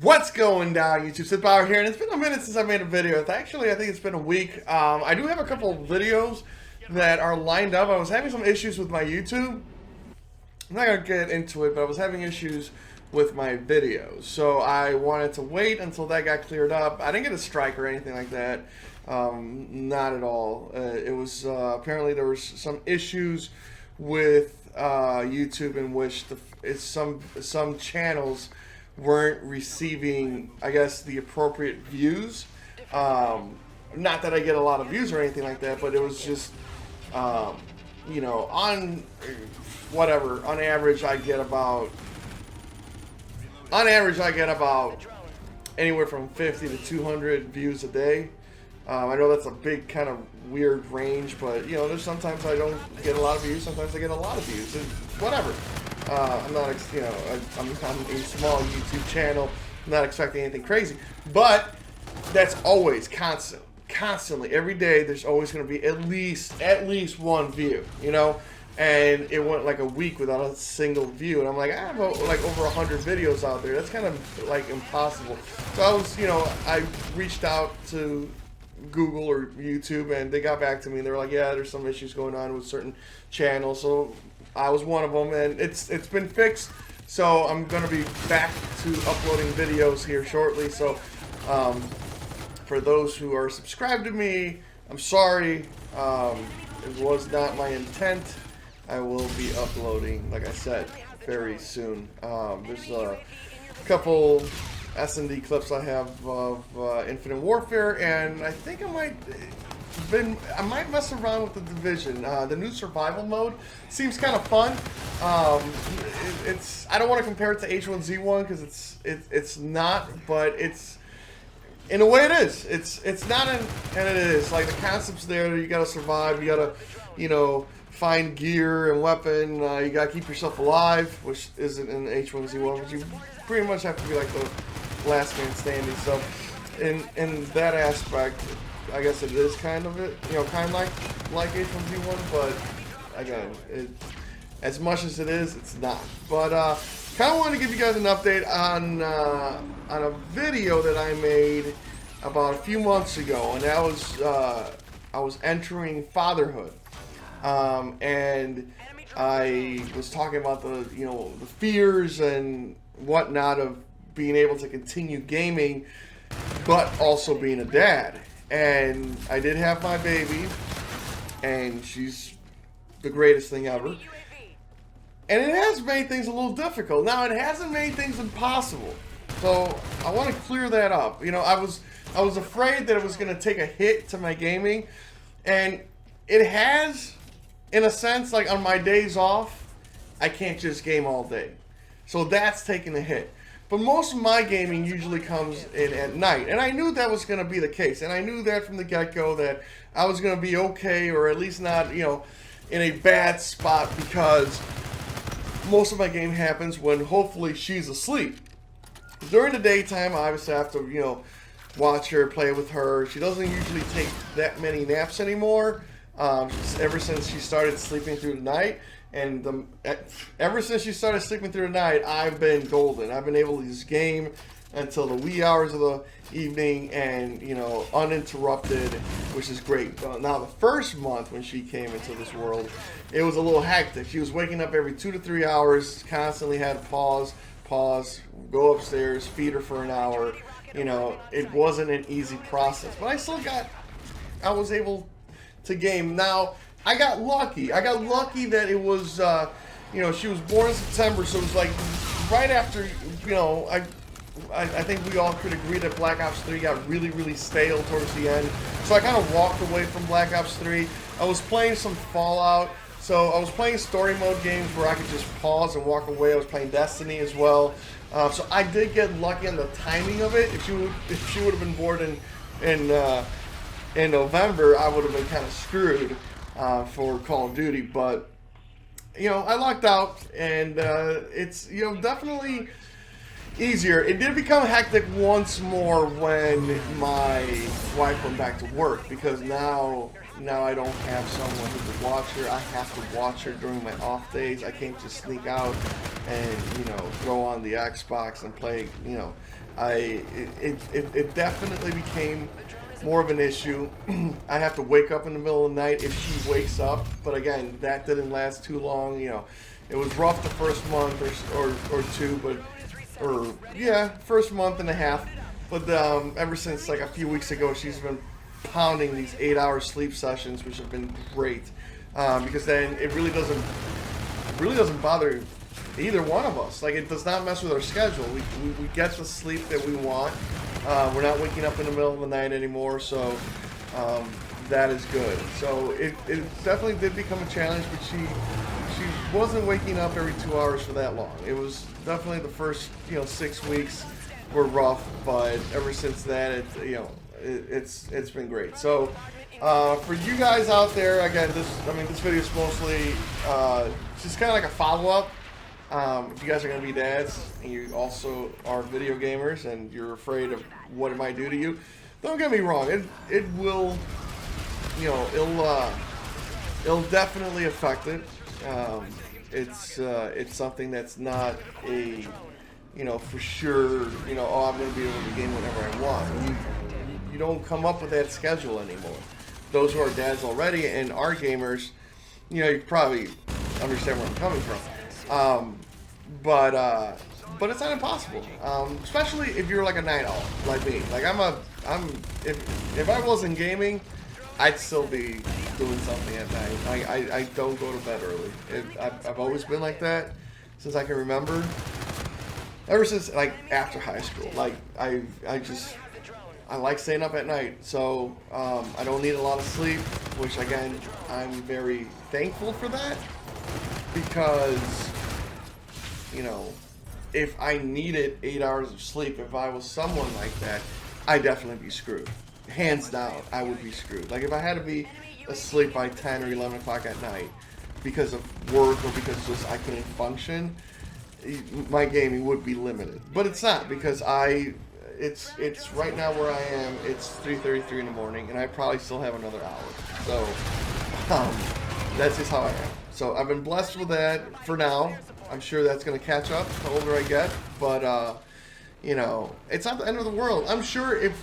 What's going down, YouTube? Sid Bauer here, and it's been a minute since I made a video. Actually, I think it's been a week. I do have a couple of videos that are lined up. I was having some issues with my YouTube. I'm not going to get into it, but I was having issues with my videos. So I wanted to wait until that got cleared up. I didn't get a strike or anything like that. Not at all. It was apparently there was some issues with YouTube in which some channels weren't receiving, I guess, the appropriate views. Not that I get a lot of views or anything like that, but it was just, you know, on average I get about anywhere from 50 to 200 views a day. I know that's a big kind of weird range, but you know, there's sometimes I don't get a lot of views, sometimes I get a lot of views, and whatever. I'm not, you know, I'm a small YouTube channel. I'm not expecting anything crazy, but that's always constantly, every day. There's always going to be at least one view, you know. And it went like a week without a single view, and I'm like, I have like over 100 videos out there. That's kind of like impossible. So I was, you know, I reached out to Google or YouTube, and they got back to me, and they were like, yeah, there's some issues going on with certain channels. So I was one of them, and it's been fixed. So I'm gonna be back to uploading videos here shortly. So for those who are subscribed to me, I'm sorry. It was not my intent. I will be uploading, like I said, very soon. There's a couple S&D clips I have of Infinite Warfare, and I think I might mess around with the Division. The new survival mode seems kind of fun. I don't want to compare it to H1Z1 because it's not, but it's in a way it is. It's not, and it is. Like the concept's there. You gotta survive. You gotta, you know, find gear and weapon. You gotta keep yourself alive, which isn't in H1Z1. But you pretty much have to be like the last man standing. So in that aspect, I guess it is kind of it, you know, kind of like H1Z1, but again, as much as it is, it's not. But kind of wanted to give you guys an update on a video that I made about a few months ago, and that was I was entering Fatherhood, and I was talking about the fears and whatnot of being able to continue gaming, but also being a dad. And I did have my baby, and she's the greatest thing ever. And it has made things a little difficult. Now, it hasn't made things impossible. So I want to clear that up. You know, I was afraid that it was going to take a hit to my gaming, and it has, in a sense. Like on my days off, I can't just game all day. So that's taking a hit. But most of my gaming usually comes in at night. And I knew that was going to be the case. And I knew that from the get-go that I was going to be okay, or at least not, you know, in a bad spot, because most of my game happens when hopefully she's asleep. During the daytime, I obviously have to, you know, watch her, play with her. She doesn't usually take that many naps anymore, ever since she started sleeping through the night. And ever since she started sleeping through the night, I've been golden. I've been able to just game until the wee hours of the evening, and, you know, uninterrupted, which is great. Now, the first month when she came into this world, it was a little hectic. She was waking up every 2 to 3 hours, constantly had to pause, go upstairs, feed her for an hour. You know, it wasn't an easy process, but I was able to game. Now, I got lucky. I got lucky that it was, you know, she was born in September, so it was like right after, you know, I think we all could agree that Black Ops 3 got really, really stale towards the end. So I kind of walked away from Black Ops 3. I was playing some Fallout. So I was playing story mode games where I could just pause and walk away. I was playing Destiny as well. So I did get lucky on the timing of it. If she would have been born in November, I would have been kind of screwed for Call of Duty. But, you know, I lucked out, and it's, you know, definitely easier. It did become hectic once more when my wife went back to work, because now now I don't have someone who could watch her. I have to watch her during my off days. I can't just sneak out and, you know, go on the Xbox and play, you know. It definitely became more of an issue. I have to wake up in the middle of the night if she wakes up, but again, that didn't last too long. You know, it was rough the first month or two, but first month and a half. But ever since like a few weeks ago, she's been pounding these 8-hour sleep sessions, which have been great, because then it really doesn't bother either one of us. Like, it does not mess with our schedule. We get the sleep that we want. We're not waking up in the middle of the night anymore, so that is good. So it definitely did become a challenge, but she wasn't waking up every 2 hours for that long. It was definitely the first 6 weeks were rough, but ever since that, it's been great. So for you guys out there, again, this video is mostly just kind of like a follow-up. If you guys are going to be dads and you also are video gamers and you're afraid of what it might do to you, don't get me wrong. It will, it'll definitely affect it. It's something that's not a, for sure, oh, I'm going to be able to game whenever I want. You don't come up with that schedule anymore. Those who are dads already and are gamers, you probably understand where I'm coming from. But it's not impossible. Especially if you're like a night owl like me. Like if I wasn't gaming, I'd still be doing something at night. I don't go to bed early. I've always been like that since I can remember. Ever since like after high school. Like I like staying up at night, so I don't need a lot of sleep, which again, I'm very thankful for that, because, if I needed 8 hours of sleep, if I was someone like that, I'd definitely be screwed. Hands down, I would be screwed. Like if I had to be asleep by 10 or 11 o'clock at night because of work or because just I couldn't function, my gaming would be limited. But it's not, because it's right now where I am, it's 3:33 in the morning, and I probably still have another hour. So, that's just how I am. So I've been blessed with that for now. I'm sure that's going to catch up the older I get, but, it's not the end of the world. I'm sure if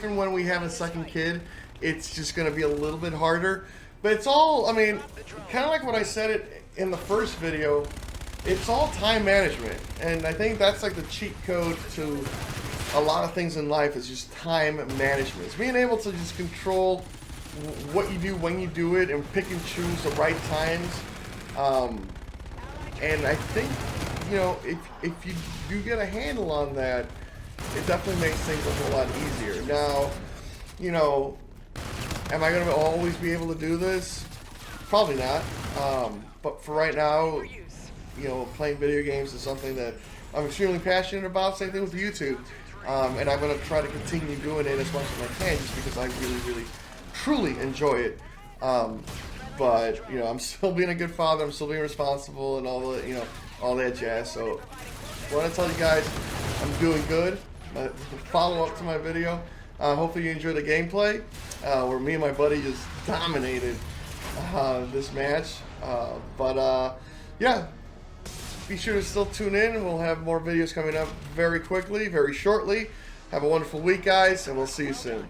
and when we have a second kid, it's just going to be a little bit harder. But it's all, kind of like what I said it in the first video, it's all time management. And I think that's like the cheat code to a lot of things in life, is just time management. It's being able to just control what you do, when you do it, and pick and choose the right times. And I think, if you do get a handle on that, it definitely makes things a whole lot easier. Now, am I going to always be able to do this? Probably not. But for right now, playing video games is something that I'm extremely passionate about. Same thing with YouTube. And I'm going to try to continue doing it as much as I can, just because I really, really, truly enjoy it. But, I'm still being a good father. I'm still being responsible and all the, all that jazz. So I want to tell you guys, I'm doing good. Follow up to my video. Hopefully you enjoyed the gameplay, where me and my buddy just dominated this match. Yeah. Be sure to still tune in. We'll have more videos coming up very quickly, very shortly. Have a wonderful week, guys, and we'll see you soon.